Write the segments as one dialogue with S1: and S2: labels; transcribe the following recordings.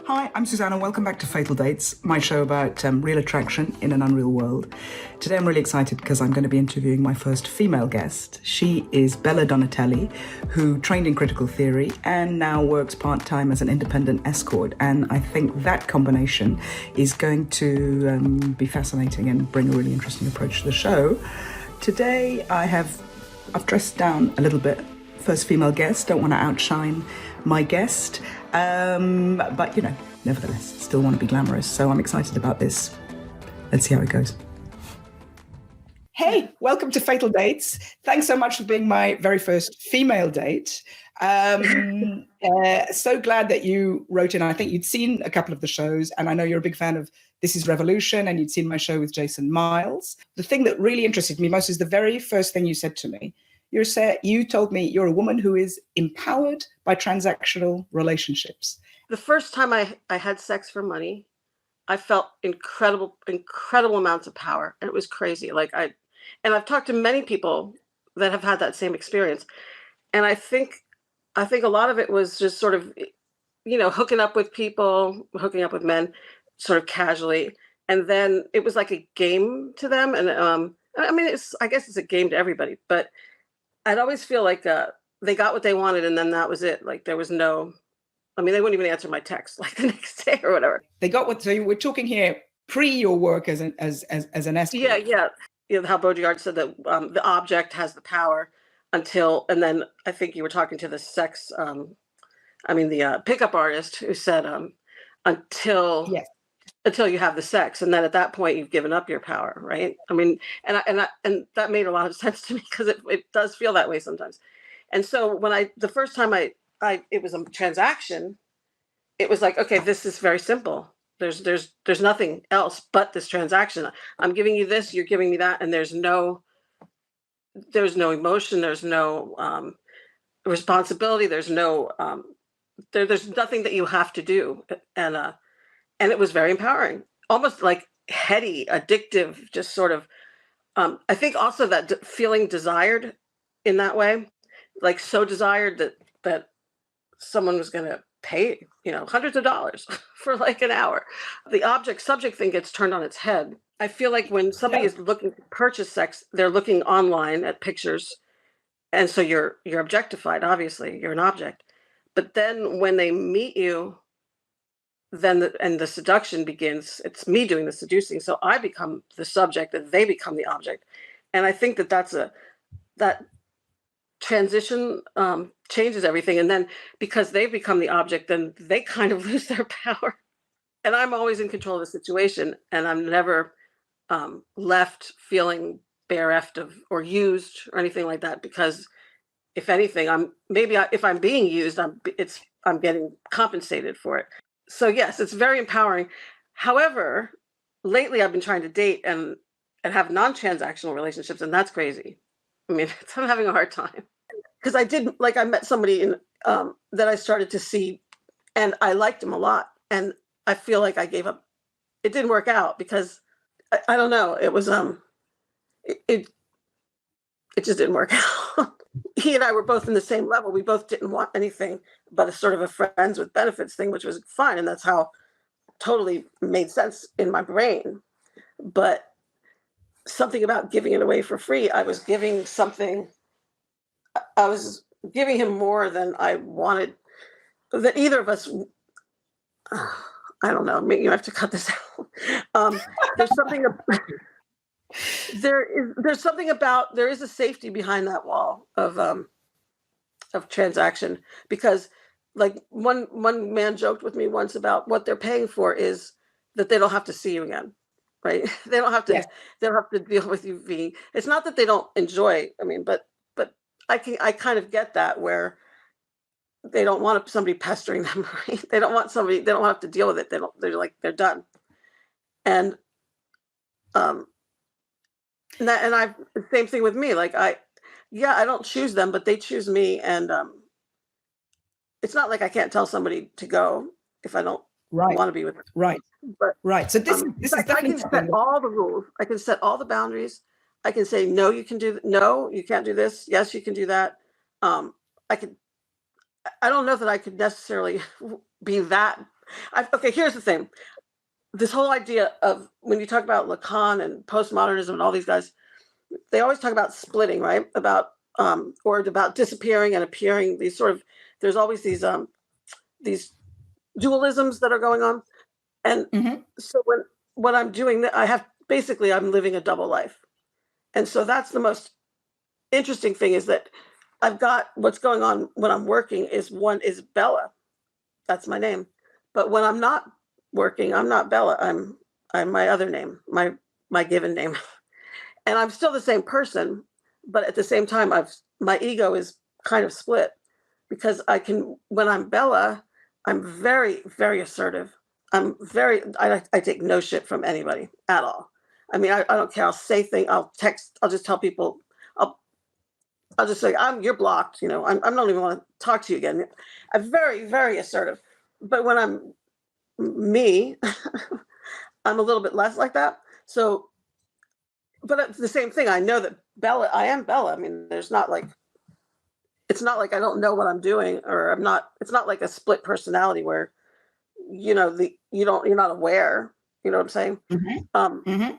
S1: Hi, I'm Susanna. Welcome back to Fatal Dates, my show about real attraction in an unreal world. Today I'm really excited because I'm going to be interviewing my first female guest. She is Bella Donatelli, who trained in critical theory and now works part-time as an independent escort. And I think that combination is going to be fascinating and bring a really interesting approach to the show. Today I've dressed down a little bit. First female guest, don't want to outshine my guest. But, nevertheless, still want to be glamorous. So I'm excited about this. Let's see how it goes. Hey, welcome to Fatal Dates. Thanks so much for being my very first female date. So glad that you wrote in. I think you'd seen a couple of the shows, and I know you're a big fan of This Is Revolution, and you'd seen my show with Jason Miles. The thing that really interested me most is the very first thing you said to me. You told me you're a woman who is empowered by transactional relationships.
S2: The first time I had sex for money, I felt incredible amounts of power. And it was crazy. And I've talked to many people that have had that same experience. And I think a lot of it was just sort of, hooking up with people, hooking up with men sort of casually. And then it was like a game to them. And I guess it's a game to everybody, but I'd always feel like they got what they wanted, and then that was it. Like there was no, they wouldn't even answer my text like the next day or whatever.
S1: They got what. So we're talking here pre your work as an escort.
S2: Yeah. How Baudrillard said that the object has the power and then I think you were talking to the the pickup artist who said until. Yes. Until you have the sex, and then at that point you've given up your power, right? And that made a lot of sense to me because it does feel that way sometimes. And so when the first time it was a transaction, it was like, okay, this is very simple. There's nothing else but this transaction. I'm giving you this, you're giving me that, and there's no emotion, there's no responsibility, there's no there's nothing that you have to do, and it was very empowering, almost like heady, addictive, just sort of, I think also that feeling desired in that way, like so desired that someone was going to pay, hundreds of dollars for like an hour. The subject thing gets turned on its head. I feel like when somebody is looking to purchase sex, they're looking online at pictures. And so you're objectified, obviously, you're an object. But then when they meet you, then the seduction begins. It's me doing the seducing, so I become the subject and they become the object. And I think that transition changes everything. And then because they become the object, then they kind of lose their power. And I'm always in control of the situation, and I'm never left feeling bereft or used or anything like that. Because if anything, if I'm being used, I'm getting compensated for it. So yes, it's very empowering. However, lately I've been trying to date and have non-transactional relationships, and that's crazy. I'm having a hard time because I met somebody that I started to see, and I liked him a lot, and I feel like I gave up. It didn't work out because I don't know. It was it just didn't work out. He and I were both in the same level. We both didn't want anything but a sort of a friends with benefits thing, which was fine. And that's how totally made sense in my brain. But something about giving it away for free, I was giving him more than I wanted, that either of us, I don't know, maybe you have to cut this out. There's something there is a safety behind that wall of transaction, because like one man joked with me once about what they're paying for is that they don't have to see you again, right? They don't have to. Yes. They don't have to deal with you being. It's not that they don't enjoy. But I kind of get that, where they don't want somebody pestering them, right? They don't want somebody. They don't have to deal with it. They're done. And and same thing with me. Like I don't choose them, but they choose me. And it's not like I can't tell somebody to go if I don't
S1: Right.
S2: want to be with them.
S1: Right.
S2: But
S1: Right. So this is
S2: I
S1: definitely
S2: can set
S1: something.
S2: all the rules. I can set all the boundaries. I can say no, you can do no, you can't do this. Yes, you can do that. I could. I don't know that I could necessarily be that. Okay, here's the thing. This whole idea of when you talk about Lacan and postmodernism and all these guys, they always talk about splitting, right? About or about disappearing and appearing. These sort of there's always these dualisms that are going on. And
S1: Mhm.
S2: so when I'm doing that, I'm living a double life. And so that's the most interesting thing is that I've got what's going on when I'm working is one is Bella. That's my name. But when I'm not working, I'm not Bella. I'm my other name, my given name. And I'm still the same person, but at the same time my ego is kind of split because I can when I'm Bella, I'm very, very assertive. I take no shit from anybody at all. I mean, I don't care. I'll say things. I'll text. I'll just tell people. I'll I'll just say you're blocked. I don't even want to talk to you again. I'm very, very assertive. But when I'm me, I'm a little bit less like that. So, but it's the same thing. I know that Bella. I am Bella. I mean, there's not like it's not like I don't know what I'm doing or I'm not. It's not like a split personality where you're not aware. You know what I'm saying?
S1: Mhm.
S2: Um,
S1: Mhm.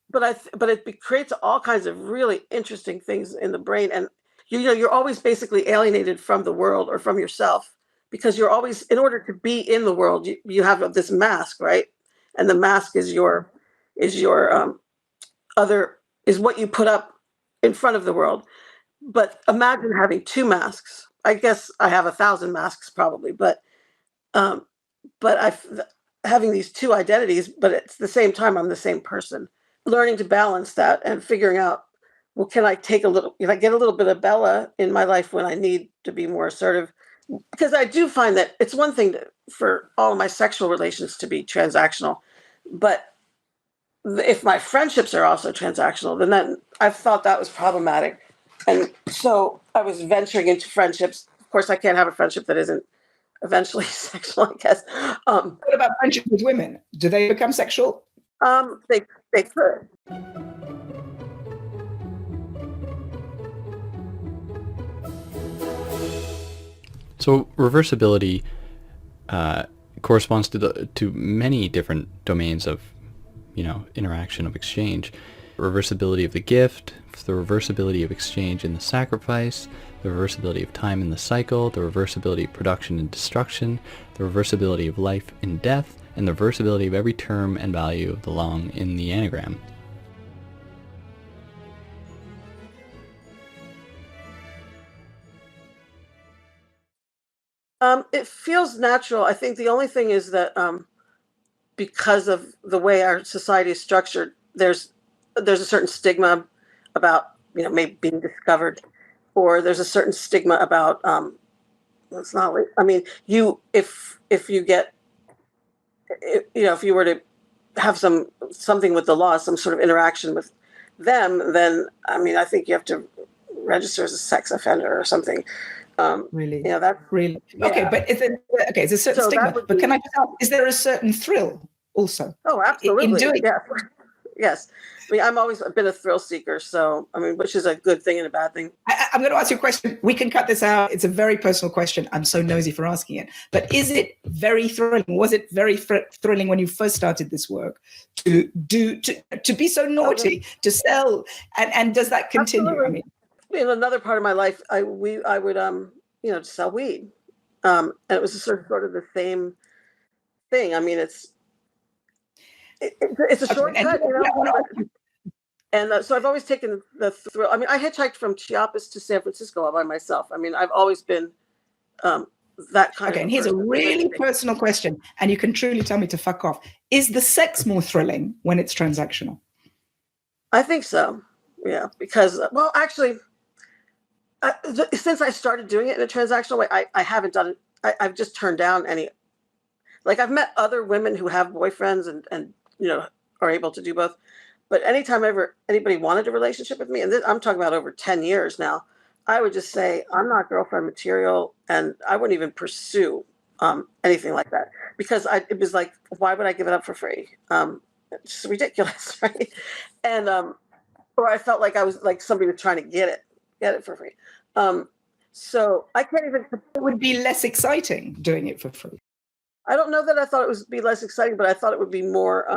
S2: but it creates all kinds of really interesting things in the brain, and you're always basically alienated from the world or from yourself because you're always in order to be in the world you have this mask, right? And the mask is your other is what you put up in front of the world. But imagine having two masks. I guess I have 1,000 masks probably, um, but having these two identities, but at the same time, I'm the same person. Learning to balance that and figuring out, well, can I get a little bit of Bella in my life when I need to be more assertive? Because I do find that it's one thing for all of my sexual relations to be transactional, but if my friendships are also transactional, then I've thought that was problematic. And so I was venturing into friendships. Of course, I can't have a friendship that isn't eventually sexual, I guess. Um,
S1: What about friendship with women? Do they become sexual?
S2: they could.
S3: So reversibility corresponds to many different domains of, interaction of exchange. Reversibility of the gift, the reversibility of exchange in the sacrifice, the reversibility of time in the cycle, the reversibility of production and destruction, the reversibility of life and death, and the reversibility of every term and value of the long in the anagram.
S2: It feels natural. I think the only thing is that because of the way our society is structured, there's a certain stigma about maybe being discovered, or there's a certain stigma about it's not. I mean, if you get if you were to have something with the law, some sort of interaction with them, then I mean, I think you have to register as a sex offender or something.
S1: Really?
S2: That
S1: Really? Okay,
S2: yeah.
S1: but it's a certain
S2: So that
S1: stigma.
S2: would
S1: But
S2: be
S1: can I just ask, is there a certain thrill also
S2: oh,
S1: in
S2: absolutely,
S1: doing?
S2: yeah, yes. I mean, I'm always been a thrill seeker, so I mean, which is a good thing and a bad thing.
S1: I'm going to ask you a question. We can cut this out. It's a very personal question. I'm so nosy for asking it. But is it very thrilling? Was it very thrilling when you first started this work to be so naughty, to sell, and does that continue? I
S2: Absolutely.
S1: mean,
S2: In another part of my life, I would sell weed, and it was sort of the same thing. I mean, it's a
S1: okay, and
S2: shortcut,
S1: I want to ask you,
S2: and so I've always taken the thrill. I mean, I hitchhiked from Chiapas to San Francisco all by myself. I mean, I've always been um, that kind
S1: okay,
S2: of a
S1: and here's a
S2: person.
S1: really personal question, and you can truly tell me to fuck off. Is the sex more thrilling when it's transactional?
S2: I think so. Yeah, because well, actually, since I started doing it in a transactional way, I haven't done it. I've just turned down any. Like I've met other women who have boyfriends and are able to do both. But anytime ever anybody wanted a relationship with me, and I'm talking about over 10 years now, I would just say I'm not girlfriend material, and I wouldn't even pursue anything like that, because it was like, why would I give it up for free? It's just ridiculous, right? And or I felt like I was like somebody was trying to get it for free. So I can't even.
S1: It would be less exciting doing it for free.
S2: I don't know that I thought it would be less exciting, but I thought it would be more.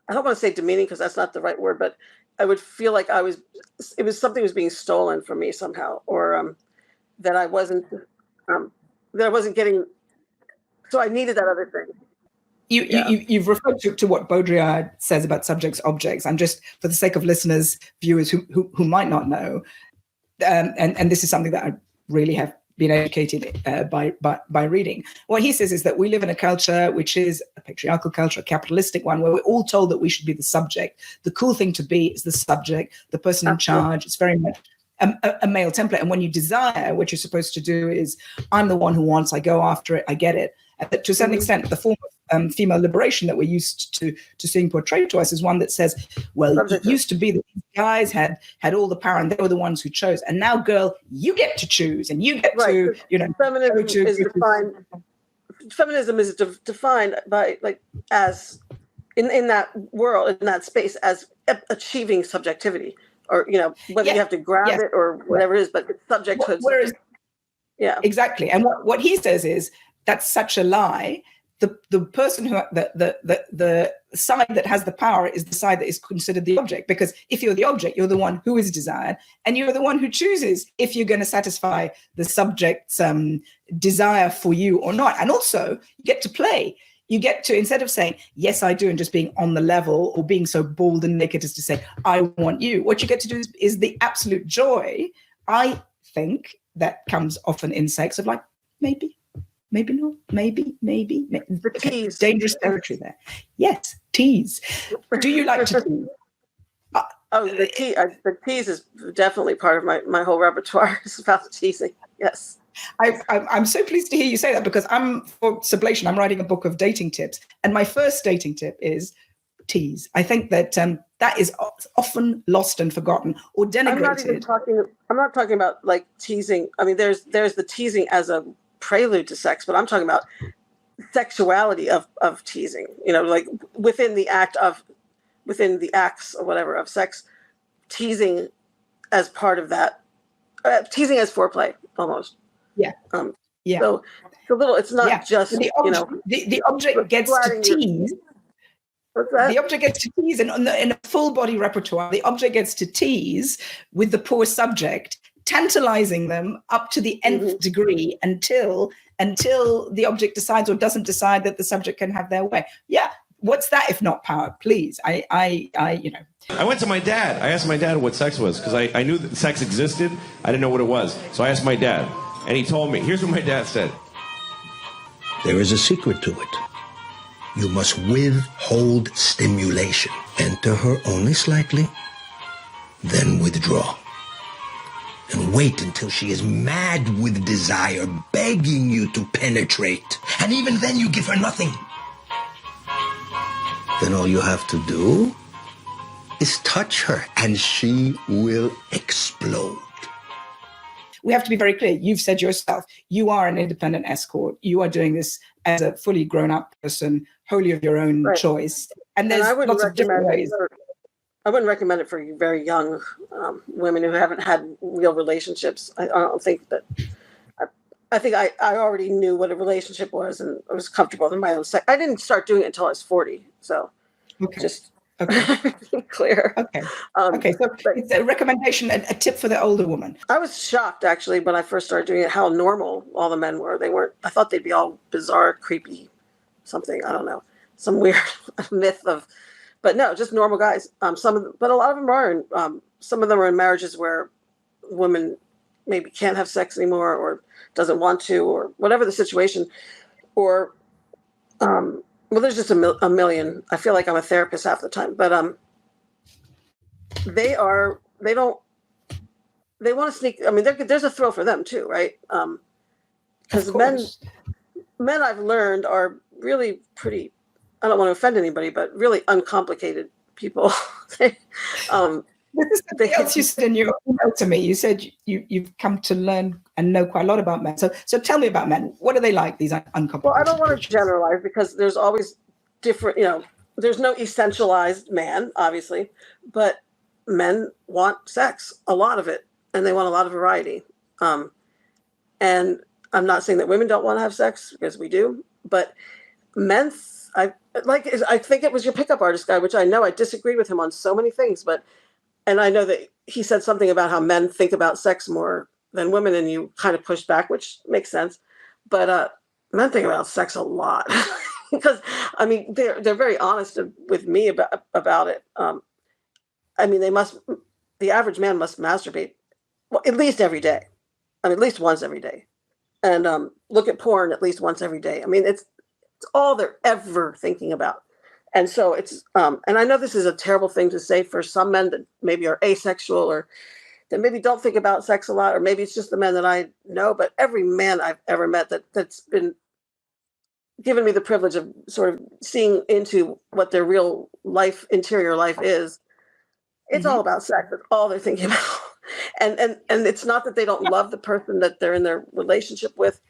S2: I don't want to say demeaning because that's not the right word, but I would feel like it was something was being stolen from me somehow, or that I wasn't, getting. So I needed that other thing.
S1: You've referred to what Baudrillard says about subjects, objects. I'm just, for the sake of listeners, viewers who might not know, and this is something that I really have been educated by reading. What he says is that we live in a culture which is a patriarchal culture, a capitalistic one, where we're all told that we should be the subject. The cool thing to be is the subject, the person in charge. It's very much a male template. And when you desire, what you're supposed to do is, I'm the one who wants, I go after it, I get it. And to a certain extent, the form of female liberation that we're used to seeing portrayed to us is one that says, well, it used to be that these guys had all the power and they were the ones who chose. And now, girl, you get to choose and you get to,
S2: feminism is defined by, like, as in that world, in that space, as achieving subjectivity, or, whether you have to grab it or whatever it is, but it's subjecthood. Yeah,
S1: exactly. And what he says is, that's such a lie. The person who the side that has the power is the side that is considered the object, because if you're the object, you're the one who is desired, and you're the one who chooses if you're going to satisfy the subject's desire for you or not. And also, you get to play. You get to, instead of saying, yes, I do, and just being on the level or being so bold and naked as to say, I want you, what you get to do is the absolute joy, I think, that comes often in sex of like, maybe not, maybe.
S2: The tease.
S1: Dangerous territory there. Yes, tease. Do you like to tease?
S2: The tease is definitely part of my whole repertoire. Is about teasing. Yes.
S1: I'm so pleased to hear you say that, because for Sublation, I'm writing a book of dating tips. And my first dating tip is tease. I think that that is often lost and forgotten or denigrated.
S2: I'm not talking about like teasing. I mean, there's the teasing as a prelude to sex, but I'm talking about sexuality of teasing, like within the acts or whatever of sex, teasing as part of that, teasing as foreplay almost.
S1: Yeah. Yeah.
S2: So it's a little, it's not just,
S1: the object gets to tease.
S2: What's that?
S1: The object gets to tease, and in a full body repertoire, the object gets to tease with the poor subject, tantalizing them up to the nth degree until the object decides or doesn't decide that the subject can have their way. Yeah. What's that if not power? Please. I
S4: went to my dad. I asked my dad what sex was, because I knew that sex existed. I didn't know what it was. So I asked my dad, and he told me. Here's what my dad said.
S5: There is a secret to it. You must withhold stimulation. Enter her only slightly, then withdraw. And wait until she is mad with desire, begging you to penetrate. And even then you give her nothing. Then all you have to do is touch her, and she will explode.
S1: We have to be very clear. You've said yourself, you are an independent escort. You are doing this as a fully grown-up person, wholly of your own choice. And there's lots of different ways.
S2: I wouldn't recommend it for very young women who haven't had real relationships. I don't think that. I think I already knew what a relationship was, and I was comfortable in my own sex. I didn't start doing it until I was 40. So, just clear.
S1: Okay. So it's a recommendation, a tip for the older woman.
S2: I was shocked, actually, when I first started doing it, how normal all the men were. They weren't. I thought they'd be all bizarre, creepy, something. I don't know, some weird myth of. But no, just normal guys. But a lot of them are. Some of them are in marriages where women maybe can't have sex anymore, or doesn't want to, or whatever the situation. Or, there's just a million. I feel like I'm a therapist half the time. But they want to sneak. I mean, there's a thrill for them too, right? Because men I've learned are really pretty. I don't want to offend anybody, but really uncomplicated people.
S1: This is something else you said in your email to me. You said you've come to learn and know quite a lot about men. So tell me about men. What are they like, these uncomplicated
S2: Well, I don't want to
S1: creatures?
S2: generalize because there's always different, there's no essentialized man, obviously, but men want sex, a lot of it, and they want a lot of variety. And I'm not saying that women don't want to have sex, because we do, but men, I think it was your pickup artist guy, which I know I disagree with him on so many things, and I know that he said something about how men think about sex more than women, and you kind of pushed back, which makes sense. But men think about sex a lot because I mean they're very honest with me about it. I mean, the average man must masturbate, well, at least every day. I mean, at least once every day, and look at porn at least once every day. I mean, it's all they're ever thinking about. And so and I know this is a terrible thing to say for some men that maybe are asexual or that maybe don't think about sex a lot, or maybe it's just the men that I know, but every man I've ever met that's been given me the privilege of sort of seeing into what their real life, interior life is, it's all about sex. That's all they're thinking about. And it's not that they don't love the person that they're in their relationship with.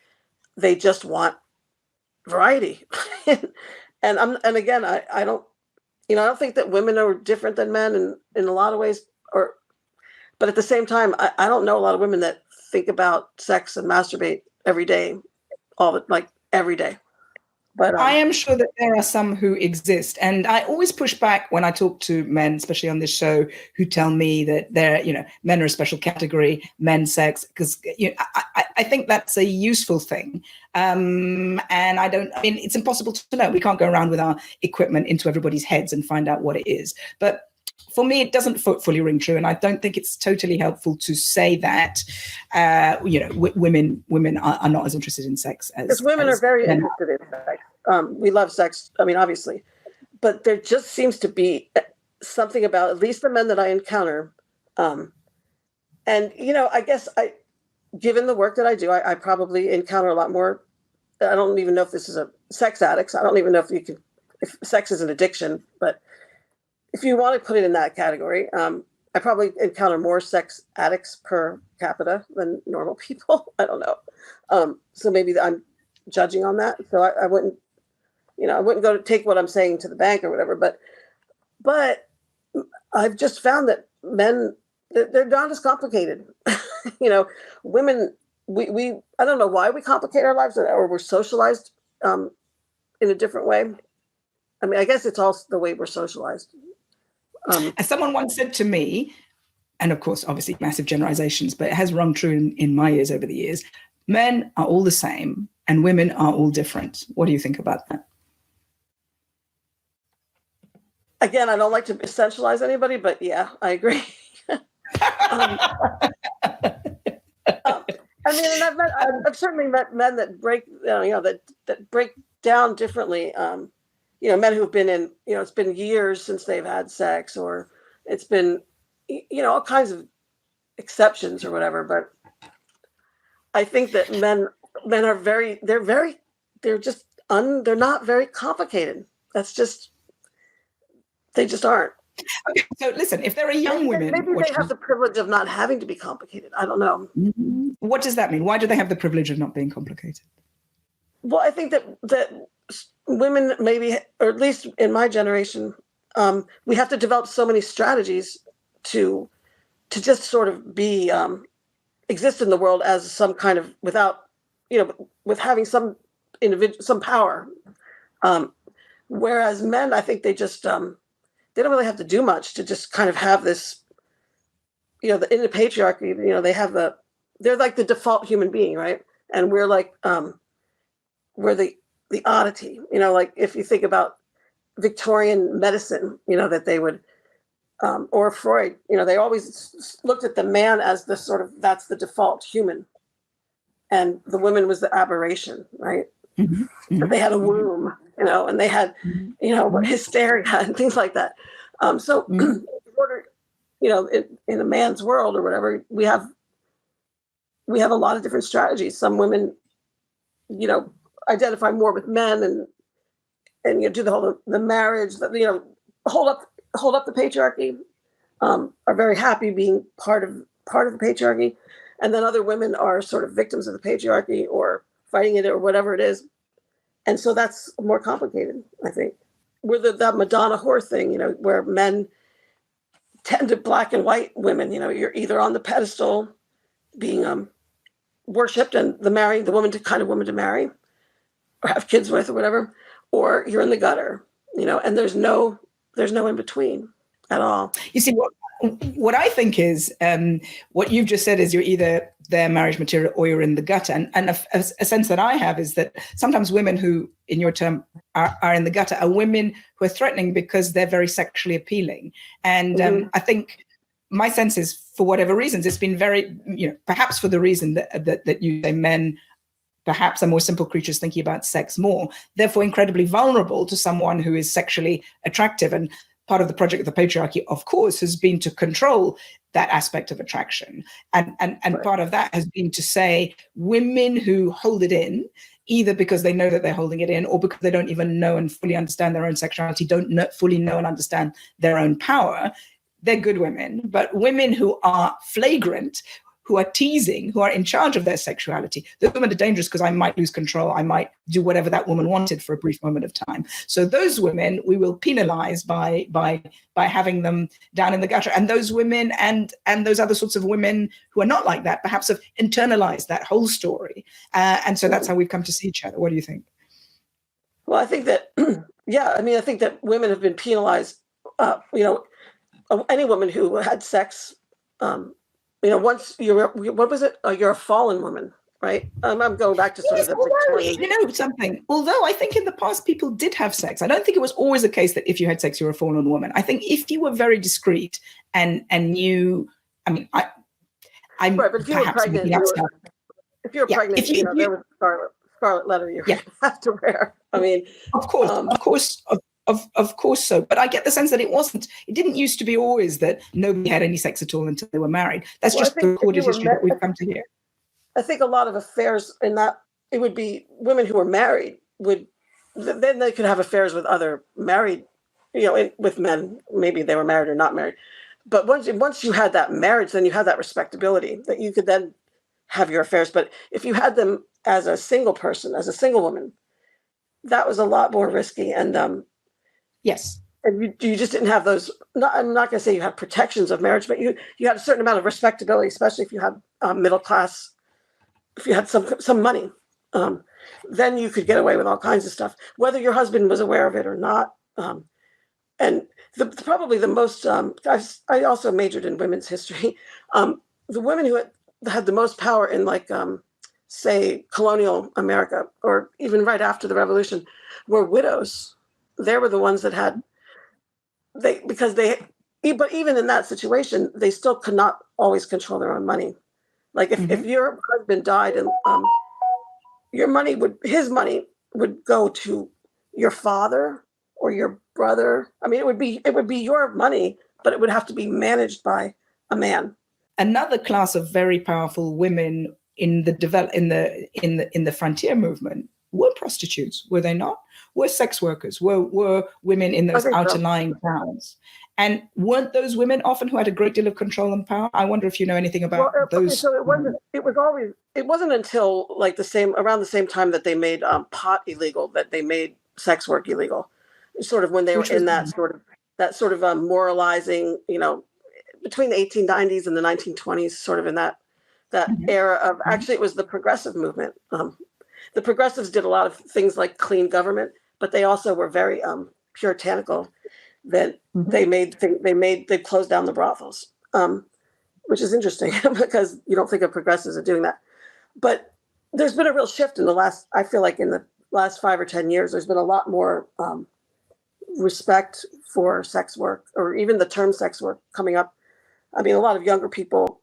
S2: They just want variety. And again, I don't, I don't think that women are different than men in a lot of ways, but at the same time, I don't know a lot of women that think about sex and masturbate every day, every day. But
S1: I am sure that there are some who exist, and I always push back when I talk to men, especially on this show, who tell me that men are a special category, men's sex, because I think that's a useful thing, and it's impossible to know. We can't go around with our equipment into everybody's heads and find out what it is, but for me, it doesn't fully ring true, and I don't think it's totally helpful to say that women are not as interested in sex as
S2: women are very interested in sex. We love sex. I mean, obviously, but there just seems to be something about at least the men that I encounter, and I guess given the work that I do, I probably encounter a lot more. I don't even know if this is a sex addicts. I don't even know if sex is an addiction, but if you want to put it in that category, I probably encounter more sex addicts per capita than normal people. I don't know. So maybe I'm judging on that. So I wouldn't go to take what I'm saying to the bank or whatever. But I've just found that men, they're not as complicated. Women, we I don't know why we complicate our lives, or we're socialized in a different way. I mean, I guess it's also the way we're socialized.
S1: As someone once said to me, and of course, obviously massive generalizations, but it has rung true in my ears over the years, men are all the same and women are all different. What do you think about that?
S2: Again, I don't like to essentialize anybody, but yeah, I agree. I mean, and I've certainly met men that break, that break down differently. Men who've been in, it's been years since they've had sex, or it's been, all kinds of exceptions or whatever. But I think that men are they're not very complicated. They just aren't.
S1: Okay, so listen, if there are young women,
S2: maybe they have the privilege of not having to be complicated. I don't know.
S1: What does that mean? Why do they have the privilege of not being complicated?
S2: Well, I think that women maybe, or at least in my generation, we have to develop so many strategies to just sort of be exist in the world as some kind of without, with having some individual, some power. Whereas men, I think they just they don't really have to do much to just kind of have this, in the patriarchy, they're like the default human being, right? And we're like, we're the oddity, like if you think about Victorian medicine, that they would, or Freud, they always looked at the man as the sort of, that's the default human. And the woman was the aberration, right? Mm-hmm. But they had a womb, and they had, hysteria and things like that. So in order, in a man's world or whatever, we have a lot of different strategies. Some women, identify more with men and do the marriage, hold up the patriarchy. are very happy being part of the patriarchy, and then other women are sort of victims of the patriarchy or fighting it or whatever it is. And so that's more complicated, I think. With that Madonna whore thing, where men tend to black and white women, you're either on the pedestal being worshipped and the woman to marry or have kids with or whatever, or you're in the gutter, and there's no in between at all.
S1: You see, what I think is what you've just said is you're either their marriage material or you're in the gutter. And a sense that I have is that sometimes women who, in your term, are in the gutter are women who are threatening because they're very sexually appealing. And I think my sense is, for whatever reasons, it's been very, perhaps for the reason that you say men perhaps are more simple creatures thinking about sex more, therefore incredibly vulnerable to someone who is sexually attractive. And part of the project of the patriarchy, of course, has been to control that aspect of attraction. And right. Part of that has been to say women who hold it in, either because they know that they're holding it in or because they don't even know and fully understand their own sexuality, fully know and understand their own power, they're good women. But women who are flagrant, who are teasing, who are in charge of their sexuality, those women are dangerous because I might lose control. I might do whatever that woman wanted for a brief moment of time. So those women we will penalize by having them down in the gutter. And those women and those other sorts of women who are not like that perhaps have internalized that whole story. And so that's how we've come to see each other. What do you think?
S2: Well, I think that, I think that women have been penalized. Any woman who had sex, once what was it? You're a fallen woman, right? I'm going back to sort of the Victorian.
S1: You know something? Although I think in the past people did have sex, I don't think it was always the case that if you had sex, you were a fallen woman. I think if you were very discreet and you, I'm
S2: right, but if you were pregnant, there was a scarlet letter you have to wear. I mean,
S1: of course so. But I get the sense that it didn't used to be always that nobody had any sex at all until they were married. That's just the recorded history that we've come to hear.
S2: I think a lot of affairs in that, it would be women who were married then they could have affairs with other married, with men. Maybe they were married or not married. But once you had that marriage, then you had that respectability that you could then have your affairs. But if you had them as a single person, as a single woman, that was a lot more risky. And
S1: yes.
S2: And you just didn't have those. I'm not going to say you had protections of marriage, but you had a certain amount of respectability, especially if you had middle class, if you had some money. Then you could get away with all kinds of stuff, whether your husband was aware of it or not. And probably the most. I also majored in women's history. The women who had the most power in, say, colonial America, or even right after the Revolution, were widows. They were the ones that had. But even in that situation, they still could not always control their own money. Like if your husband died and his money would go to your father or your brother. I mean, it would be your money, but it would have to be managed by a man.
S1: Another class of very powerful women in the frontier movement were prostitutes, were they not? Were sex workers, were women in those outlying towns. And weren't those women often who had a great deal of control and power? I wonder if you know anything about those.
S2: So it wasn't until around the same time that they made pot illegal, that they made sex work illegal. Sort of when they were in that sort of moralizing, between the 1890s and the 1920s, sort of in that era of, actually it was the progressive movement. The progressives did a lot of things like clean government, but they also were very puritanical. That they closed down the brothels, which is interesting because you don't think of progressives as doing that. But there's been a real shift in the last 5 or 10 years. There's been a lot more respect for sex work, or even the term sex work coming up. I mean, a lot of younger people,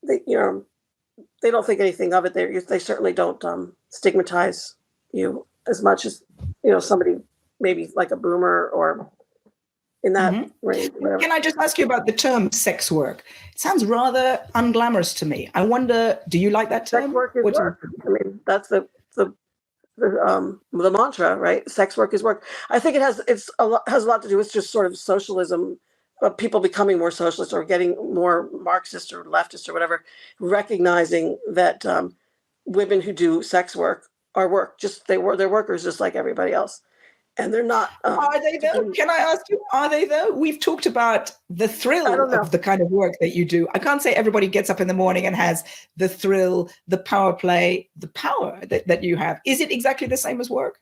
S2: they don't think anything of it. They certainly don't stigmatize you as much as somebody maybe like a boomer or in that range. Whatever.
S1: Can I just ask you about the term sex work? It sounds rather unglamorous to me. I wonder, do you like that term?
S2: Sex work is work. I mean, that's the mantra, right? Sex work is work. I think it has a lot to do with just sort of socialism, people becoming more socialist or getting more Marxist or leftist or whatever, recognizing that women who do sex work are they're workers just like everybody else, and they're not.
S1: Are they though? Can I ask you, are they though? We've talked about the
S2: I
S1: thrill
S2: don't know.
S1: of the kind of work that you do. I can't say everybody gets up in the morning and has the thrill, the power play, the power that you have. Is it exactly the same as work?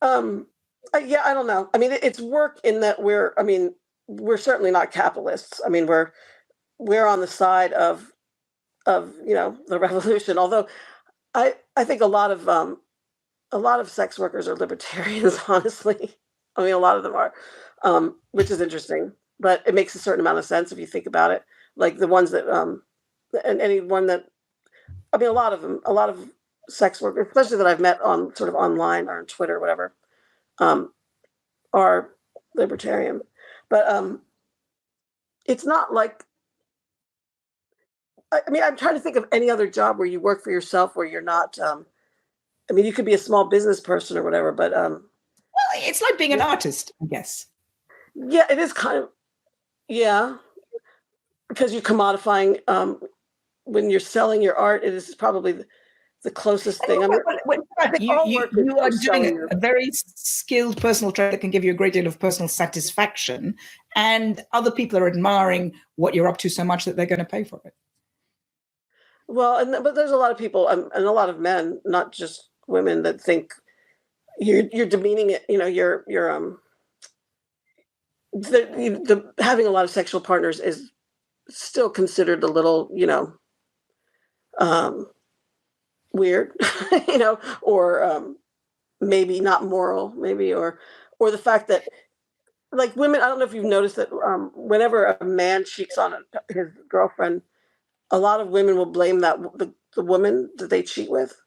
S2: Yeah, I don't know. I mean, it's work in that we're certainly not capitalists. I mean, we're on the side of the revolution. Although I think a lot of sex workers are libertarians, honestly. I mean, a lot of them are, which is interesting, but it makes a certain amount of sense if you think about it. Like the ones that, and anyone that, I mean, a lot of sex workers, especially that I've met on sort of online or on Twitter or whatever, are libertarian. But it's not like, I mean, I'm trying to think of any other job where you work for yourself, where you're not, I mean, you could be a small business person or whatever, but
S1: Well, it's like being an artist, I guess.
S2: yeah, it is kind of, yeah, because you're commodifying. When you're selling your art, it is probably the closest thing. I mean, I think all work is
S1: you are
S2: selling
S1: doing
S2: your-
S1: a very skilled personal trade that can give you a great deal of personal satisfaction, and other people are admiring what you're up to so much that they're going to pay for it.
S2: Well, but there's a lot of people and a lot of men, not just women, that think you're demeaning it. You know, the having a lot of sexual partners is still considered a little, weird, or maybe not moral, maybe, or the fact that, like, women. I don't know if you've noticed that whenever a man cheats on his girlfriend, a lot of women will blame the woman that they cheat with,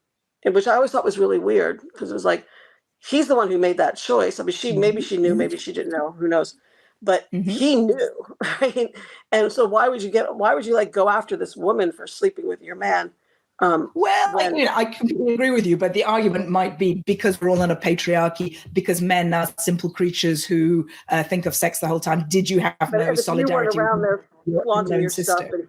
S2: and which I always thought was really weird, because it was like, he's the one who made that choice. I mean, maybe she knew, maybe she didn't know, who knows, but he knew, right? And so why would you like go after this woman for sleeping with your man?
S1: Well, I completely agree with you, but the argument might be because we're all in a patriarchy, because men are simple creatures who think of sex the whole time. Did you have
S2: but
S1: no
S2: if
S1: solidarity?
S2: you weren't around there flaunting your stuff, and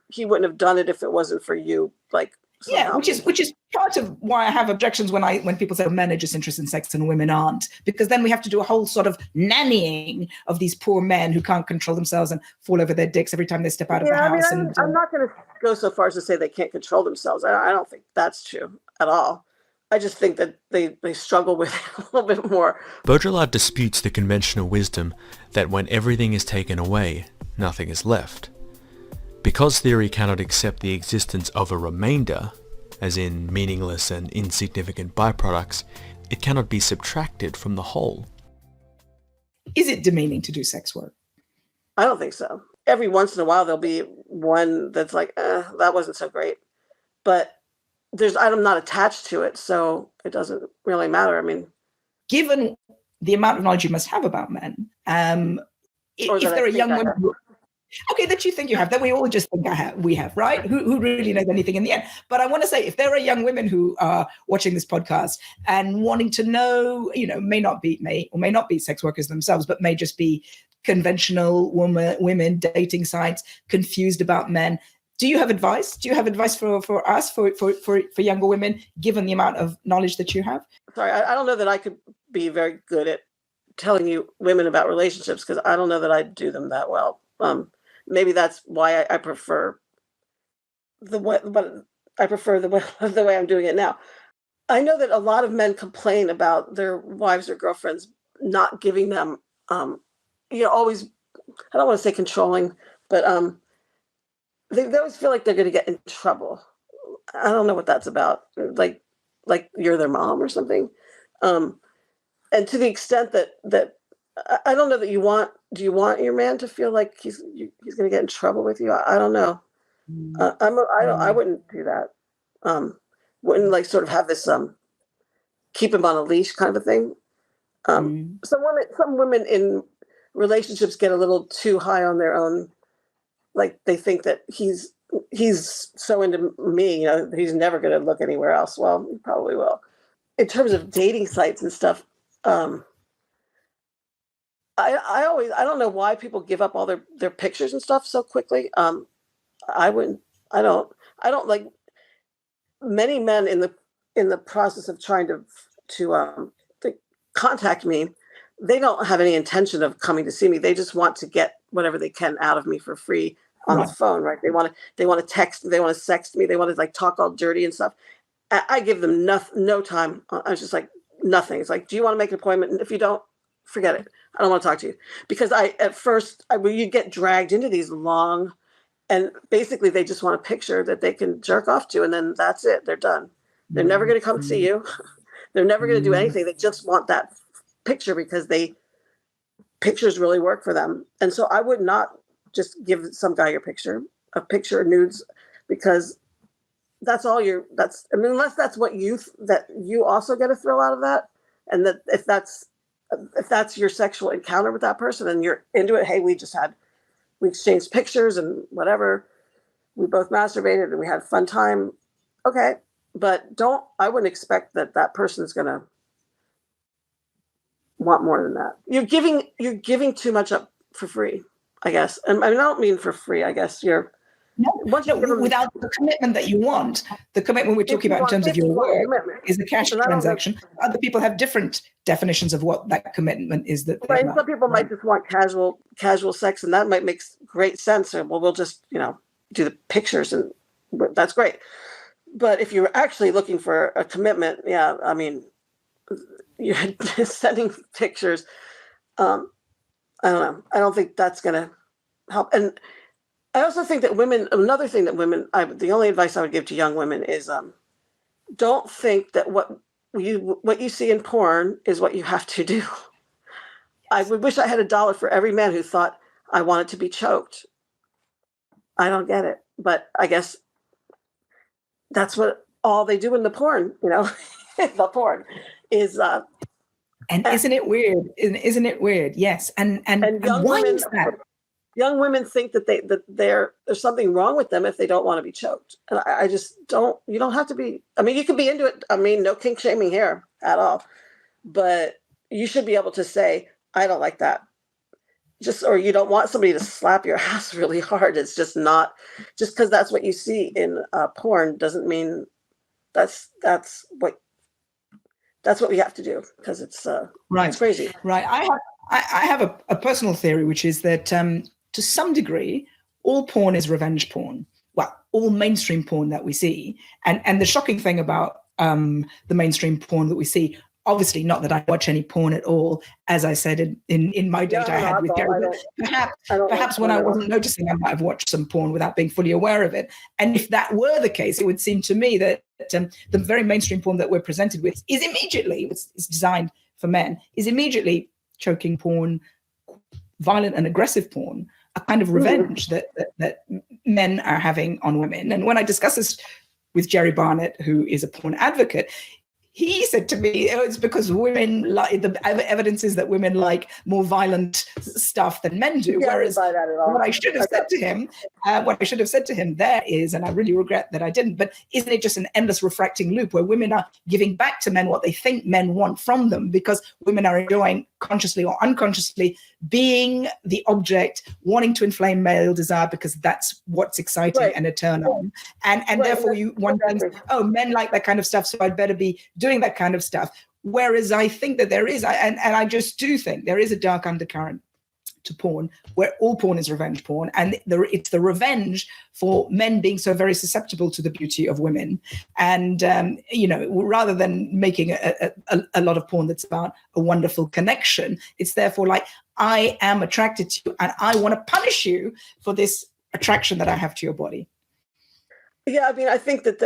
S2: he wouldn't have done it if it wasn't for you, like.
S1: Yeah, which is part of why I have objections when people say men are just interested in sex and women aren't, because then we have to do a whole sort of nannying of these poor men who can't control themselves and fall over their dicks every time they step out of the house.
S2: I mean, I'm not going to go so far as to say they can't control themselves. I don't think that's true at all. I just think that they struggle with it a little bit more.
S6: Baudrillard disputes the conventional wisdom that when everything is taken away, nothing is left. Because theory cannot accept the existence of a remainder, as in meaningless and insignificant byproducts, it cannot be subtracted from the whole.
S1: Is it demeaning to do sex work?
S2: I don't think so. Every once in a while, there'll be one that's like, that wasn't so great. But I'm not attached to it, so it doesn't really matter. I mean,
S1: given the amount of knowledge you must have about men, if there are young women that you think you have, that we all just think we have, right? Who really knows anything in the end? But I want to say, if there are young women who are watching this podcast and wanting to know, may not be sex workers themselves, but may just be conventional women dating sites, confused about men. Do you have advice? Do you have advice for us, for younger women, given the amount of knowledge that you have?
S2: Sorry, I don't know that I could be very good at telling you women about relationships, because I don't know that I do them that well. Maybe that's why I prefer the way I'm doing it now. I know that a lot of men complain about their wives or girlfriends not giving them, always, I don't want to say controlling, but they always feel like they're going to get in trouble. I don't know what that's about. Like you're their mom or something. And to the extent that I don't know that do you want your man to feel like he's going to get in trouble with you? I don't know. I wouldn't do that. Wouldn't like sort of have this keep him on a leash kind of thing. Some women in relationships get a little too high on their own. Like they think that he's so into me, he's never going to look anywhere else. Well, he probably will. In terms of dating sites and stuff, I don't know why people give up all their pictures and stuff so quickly. I wouldn't, I don't like many men in the process of trying to contact me. They don't have any intention of coming to see me. They just want to get whatever they can out of me for free on the
S1: Right.
S2: phone, right? They want to text, they want to sext me, they want to like talk all dirty and stuff. I give them no time. I was just like nothing. It's like, do you want to make an appointment? And if you don't, forget it. I don't want to talk to you because at first when you get dragged into these long, and basically they just want a picture that they can jerk off to, and then that's it. They're done. They're never going to come see you. They're never going to do anything. They just want that picture because pictures really work for them. And so I would not just give some guy a picture of nudes, because that's all I mean, unless that's what that you also get a thrill out of that. And that if that's your sexual encounter with that person and you're into it, hey, we exchanged pictures and whatever, we both masturbated and we had a fun time. Okay. But I wouldn't expect that person's going to want more than that. You're giving too much up for free, I guess. And I don't mean for free. I guess once you give them,
S1: without the commitment that you want. The commitment we're talking about in terms of your work is a cash transaction. Other people have different definitions of what that commitment is.
S2: Right. Some people might just want casual sex, and that might make great sense. Well, we'll just do the pictures, and that's great. But if you're actually looking for a commitment, yeah, I mean, you're sending pictures. I don't know. I don't think that's going to help. And I also think that another thing that the only advice I would give to young women is don't think that what you see in porn is what you have to do. I would wish I had $1 for every man who thought I wanted to be choked. I don't get it. But I guess that's what all they do in the porn, the porn is.
S1: And isn't it weird? Isn't it weird? Yes. And why is that?
S2: Young women think that there's something wrong with them if they don't want to be choked. And I just don't. You don't have to be. I mean, you can be into it. I mean, no kink shaming here at all. But you should be able to say, I don't like that. Or you don't want somebody to slap your ass really hard. It's just not. Just because that's what you see in porn doesn't mean that's what we have to do, because it's
S1: right.
S2: It's crazy.
S1: Right. I have a personal theory, which is that to some degree, all porn is revenge porn. Well, all mainstream porn that we see, and the shocking thing about the mainstream porn that we see, obviously not that I watch any porn at all, as I said in my date I had with Gary. Perhaps when I wasn't noticing, I might have watched some porn without being fully aware of it. And if that were the case, it would seem to me that the very mainstream porn that we're presented with is immediately, it's designed for men, is immediately choking porn, violent and aggressive porn, a kind of revenge that men are having on women. And when I discuss this with Jerry Barnett, who is a porn advocate, he said to me, it's because women like, the evidence is that women like more violent stuff than men do. Whereas what I should have said to him there is, and I really regret that I didn't, but isn't it just an endless refracting loop where women are giving back to men what they think men want from them, because women are enjoying, consciously or unconsciously, being the object, wanting to inflame male desire because that's what's exciting and a turn on. And therefore one thinks, oh, men like that kind of stuff, so I'd better be doing that kind of stuff. Whereas I think that there is, and I just do think there is a dark undercurrent to porn, where all porn is revenge porn, and it's the revenge for men being so very susceptible to the beauty of women. And rather than making a lot of porn that's about a wonderful connection, it's therefore like, I am attracted to you and I want to punish you for this attraction that I have to your body.
S2: Yeah, I mean, I think that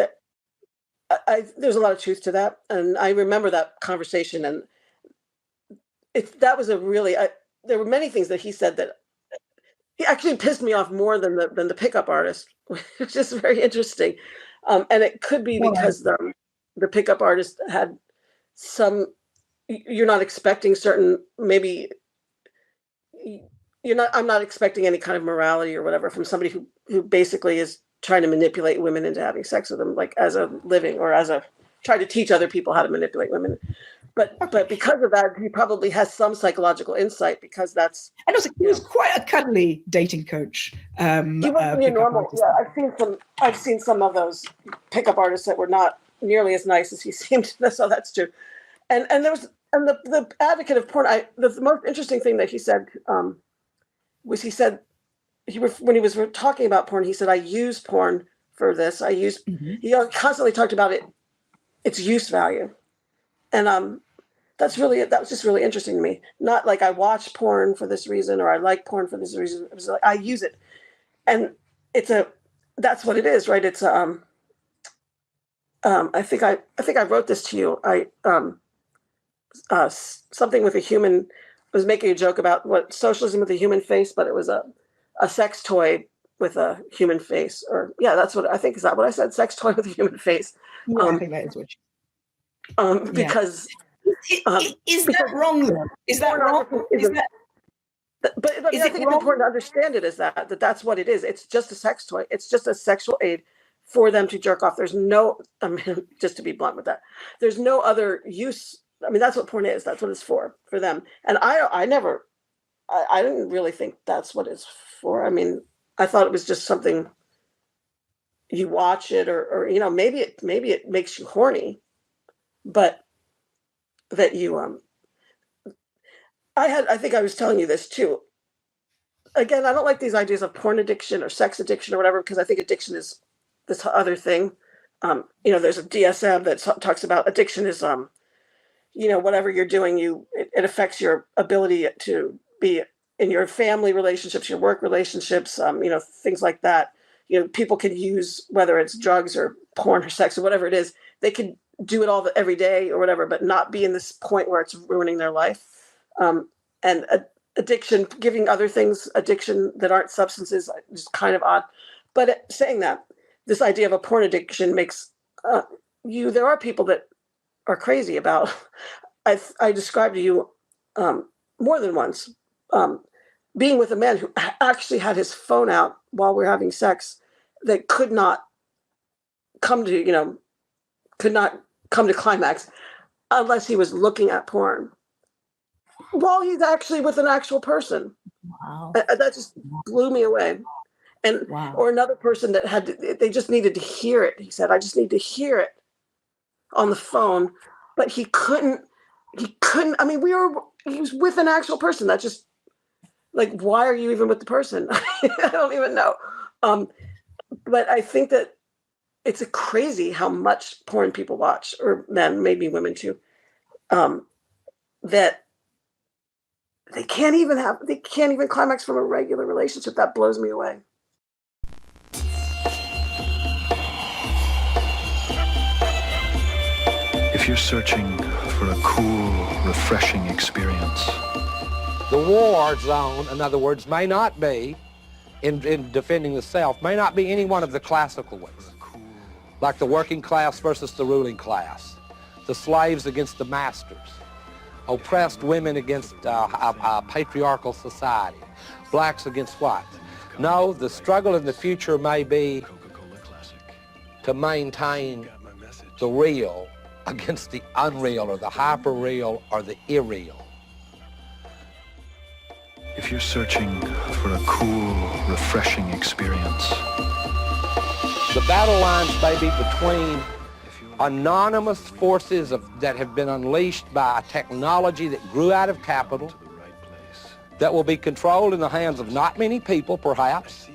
S2: there's a lot of truth to that, and I remember that conversation, and that was a really. There were many things that he said that he actually pissed me off more than the pickup artist, which is very interesting. And it could be because the pickup artist had some. You're not expecting certain, maybe. I'm not expecting any kind of morality or whatever from somebody who basically is trying to manipulate women into having sex with them, like as a living or as a tried to teach other people how to manipulate women. But because of that, he probably has some psychological insight, because that's.
S1: And also, he was quite a cuddly dating coach.
S2: He wasn't your normal.
S1: Artist.
S2: Yeah, I've seen some of those pickup artists that were not nearly as nice as he seemed. So that's true. And there was the advocate of porn. The most interesting thing that he said was when he was talking about porn, he said, "I use porn for this. He constantly talked about its use value, and that was just really interesting to me. Not like I watch porn for this reason or I like porn for this reason. It was like I use it, and that's what it is, right? It's I think I wrote this to you. Something with a human. I was making a joke about what socialism with a human face, but it was a sex toy with a human face. Or that's what I think. Is that what I said? Sex toy with a human face.
S1: Yeah, I think that is what you.
S2: Because.
S1: Is that wrong though? Is that wrong?
S2: But I think it's important to understand it as that's what it is. It's just a sex toy. It's just a sexual aid for them to jerk off. There's no, just to be blunt with that, there's no other use. I mean, that's what porn is. That's what it's for them. And I didn't really think that's what it's for. I mean, I thought it was just something you watch it or maybe it makes you horny, but that you I think I was telling you this too. Again, I don't like these ideas of porn addiction or sex addiction or whatever, because I think addiction is this other thing. There's a DSM that talks about addiction is whatever you're doing, it affects your ability to be in your family relationships, your work relationships, things like that. People can use, whether it's drugs or porn or sex or whatever it is, they can do it all every day or whatever, but not be in this point where it's ruining their life. And addiction, giving other things addiction that aren't substances, is kind of odd. But saying that, this idea of a porn addiction makes there are people that are crazy about. I described to you more than once being with a man who actually had his phone out while we're having sex, that could not come to climax unless he was looking at porn while he's actually with an actual person.
S1: Wow.
S2: That just blew me away. And or another person that they just needed to hear it. He said, I just need to hear it on the phone, but he couldn't, I mean, he was with an actual person. That just, like, why are you even with the person? I don't even know. But I think that it's crazy how much porn people watch, or men, maybe women too, that they can't even climax from a regular relationship. That blows me away.
S7: If you're searching for a cool, refreshing experience,
S8: the war zone, in other words, may not be, in defending the self, may not be any one of the classical ways, like the working class versus the ruling class, the slaves against the masters, oppressed women against a patriarchal society, blacks against whites. No, the struggle in the future may be to maintain the real against the unreal, or the hyper-real, or the irreal.
S7: if you're searching for a cool, refreshing experience,
S8: the battle lines may be between anonymous forces that have been unleashed by a technology that grew out of capital, that will be controlled in the hands of not many people, perhaps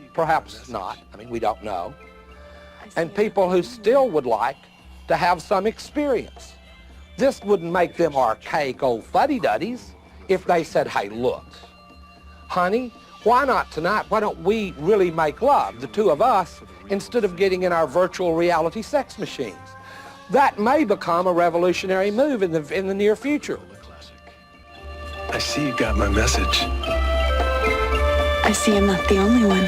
S8: not, I mean, we don't know, and people who still would like to have some experience. This wouldn't make them archaic old fuddy-duddies if they said, hey, look, honey, why not tonight? Why don't we really make love, the two of us, instead of getting in our virtual reality sex machines? That may become a revolutionary move in the near future.
S7: I see you got my message.
S9: I see I'm not the only one.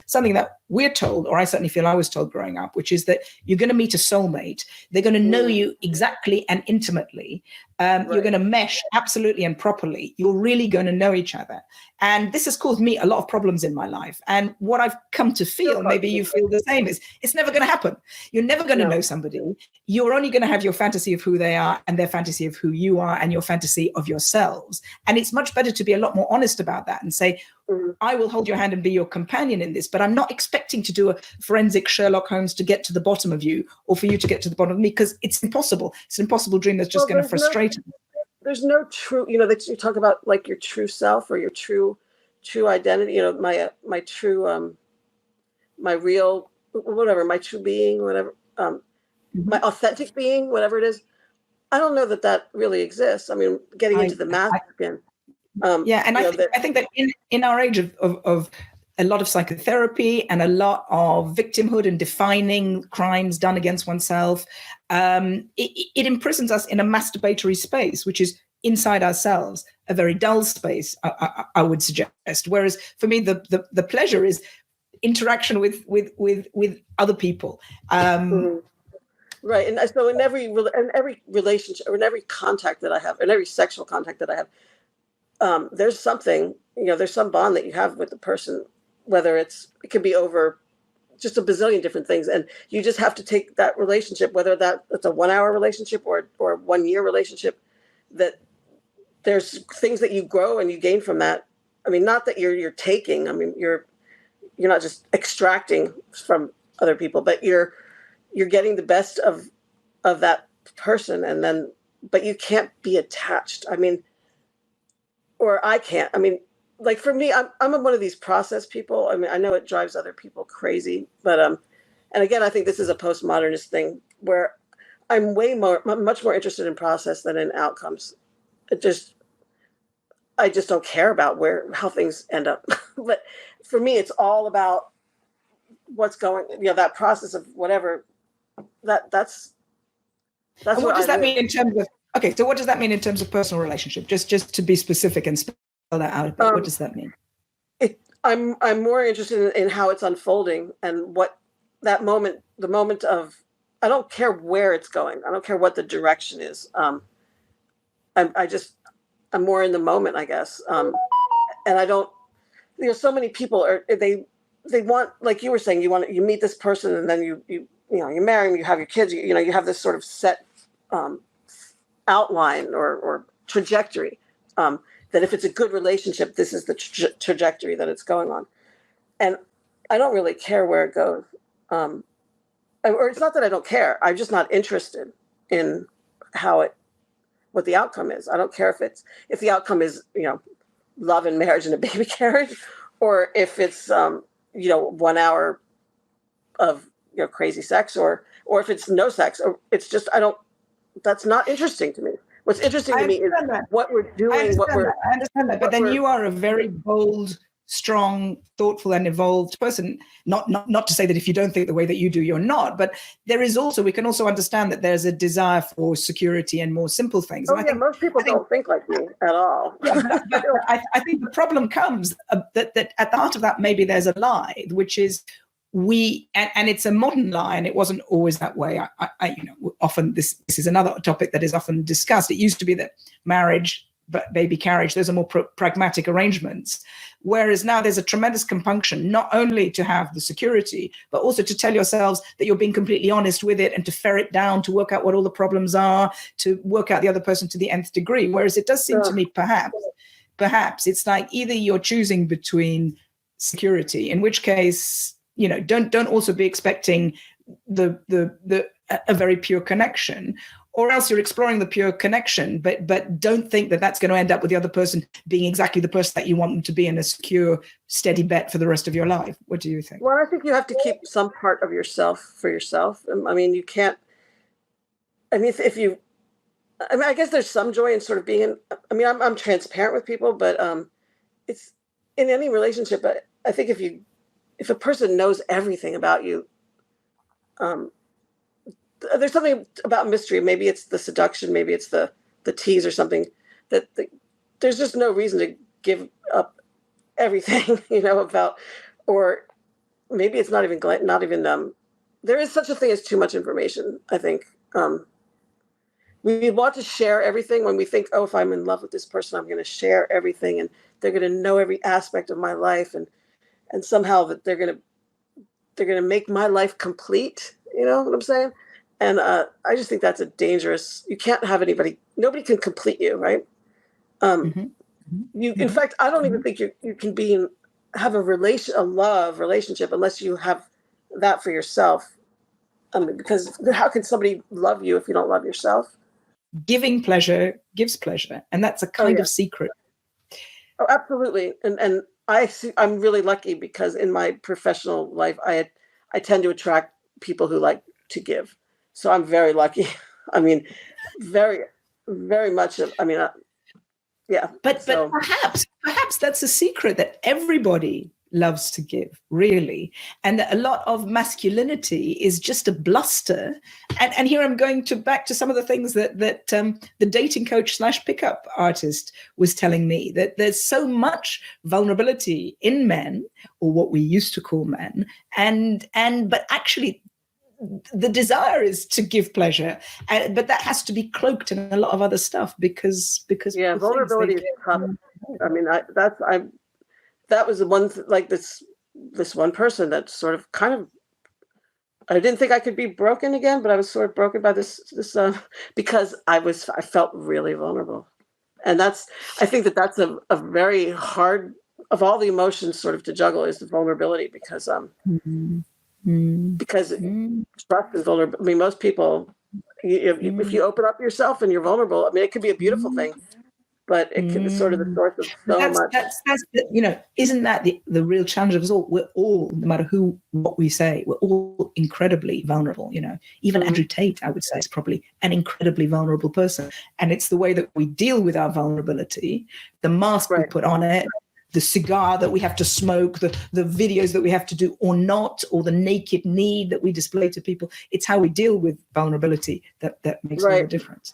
S1: Something that we're told, or I certainly feel I was told growing up, which is that you're going to meet a soulmate. They're going to know you exactly and intimately. You're going to mesh absolutely and properly. You're really going to know each other. And this has caused me a lot of problems in my life. And what I've come to feel, maybe you feel the same, is it's never going to happen. You're never going to know somebody. You're only going to have your fantasy of who they are and their fantasy of who you are and your fantasy of yourselves. And it's much better to be a lot more honest about that and say, I will hold your hand and be your companion in this, but I'm not expecting to do a forensic Sherlock Holmes to get to the bottom of you or for you to get to the bottom of me, because it's impossible. It's an impossible dream that's just going to frustrate me.
S2: There's no true, that you talk about like your true self or your true identity, my true, my real, whatever, my true being, whatever, my authentic being, whatever it is. I don't know that really exists. I mean, getting into the math again.
S1: I think that in our age of a lot of psychotherapy and a lot of victimhood and defining crimes done against oneself, it imprisons us in a masturbatory space, which is inside ourselves, a very dull space, I would suggest. Whereas for me, the pleasure is interaction with other people.
S2: Right, and so in every relationship, or in every contact that I have, in every sexual contact that I have, there's something, there's some bond that you have with the person, whether it could be over just a bazillion different things, and you just have to take that relationship, whether that's a 1 hour relationship or 1 year relationship, that there's things that you grow and you gain from that. I mean, not that you're taking. I mean, you're not just extracting from other people, but you're getting the best of that person, and then, but you can't be attached. I mean, or I can't. I mean, like for me, I'm one of these process people. I mean, I know it drives other people crazy, but and again, I think this is a postmodernist thing where I'm much more interested in process than in outcomes. I just don't care about how things end up. But for me, it's all about what's going, that process of whatever. That's
S1: and what does that mean in terms of? Okay, so what does that mean in terms of personal relationship? Just to be specific and spell that out a bit. What does that mean?
S2: I'm more interested in how it's unfolding and what that moment, the moment of. I don't care where it's going. I don't care what the direction is. I'm more in the moment, I guess. And I don't. So many people they want, like you were saying, you meet this person and then you marry them, you have your kids, you have this sort of set outline or trajectory, that if it's a good relationship, this is the trajectory that it's going on. And I don't really care where it goes. Or it's not that I don't care. I'm just not interested in what the outcome is. I don't care if the outcome is, love and marriage and a baby carriage, or if it's, 1 hour of, crazy sex, or if it's no sex, or it's just, that's not interesting to me. What's interesting to me is what we're doing.
S1: I understand that. But then you are a very bold, strong, thoughtful, and evolved person. Not to say that if you don't think the way that you do, you're not. But there is also, we can also understand that there's a desire for security and more simple things.
S2: I think most people don't think like me at all.
S1: But I think the problem comes that at the heart of that, maybe there's a lie, which is and it's a modern lie, and it wasn't always that way. Often this is another topic that is often discussed. It used to be that marriage, but baby carriage, those are more pragmatic arrangements. Whereas now there's a tremendous compunction, not only to have the security, but also to tell yourselves that you're being completely honest with it and to ferret down, to work out what all the problems are, to work out the other person to the nth degree. Whereas it does seem to me, perhaps it's like either you're choosing between security, in which case, don't also be expecting a very pure connection, or else you're exploring the pure connection, but don't think that that's going to end up with the other person being exactly the person that you want them to be in a secure, steady bet for the rest of your life. What do you think?
S2: Well, I think you have to keep some part of yourself for yourself. I mean, you can't. I mean, I guess there's some joy in sort of being. I'm transparent with people, but it's in any relationship. But I think if a person knows everything about you, there's something about mystery. Maybe it's the seduction, maybe it's the tease or something, that there's just no reason to give up everything, about, or maybe it's not even there is such a thing as too much information, I think. We want to share everything when we think, oh, if I'm in love with this person, I'm going to share everything and they're going to know every aspect of my life, and somehow that they're going to make my life complete. You know what I'm saying? And I just think that's you can't have nobody can complete you, right? In fact, I don't even think you can have a love relationship unless you have that for yourself. Because how can somebody love you if you don't love yourself?
S1: Giving pleasure gives pleasure, and that's a kind of secret.
S2: Oh, absolutely. And I'm really lucky because in my professional life, I tend to attract people who like to give. So I'm very lucky. I mean, very, very much. Yeah.
S1: But perhaps that's a secret, that everybody loves to give, really, and that a lot of masculinity is just a bluster. And here I'm going back to some of the things that the dating coach / pickup artist was telling me, that there's so much vulnerability in men, or what we used to call men, but actually the desire is to give pleasure, but that has to be cloaked in a lot of other stuff because
S2: vulnerability is tough. I mean, that was the one like this one person that sort of I didn't think I could be broken again, but I was sort of broken by this because I felt really vulnerable, and I think that's a very hard of all the emotions sort of to juggle, is the vulnerability, because trust and vulnerability. I mean, most people, if you open up yourself and you're vulnerable, I mean, it could be a beautiful thing, but it can be sort of the source of so much.
S1: Isn't that the real challenge of us all? We're all, no matter what we say, we're all incredibly vulnerable. Even Andrew Tate, I would say, is probably an incredibly vulnerable person. And it's the way that we deal with our vulnerability, the mask we put on it, the cigar that we have to smoke, the videos that we have to do or not, or the naked need that we display to people. It's how we deal with vulnerability that makes all the difference.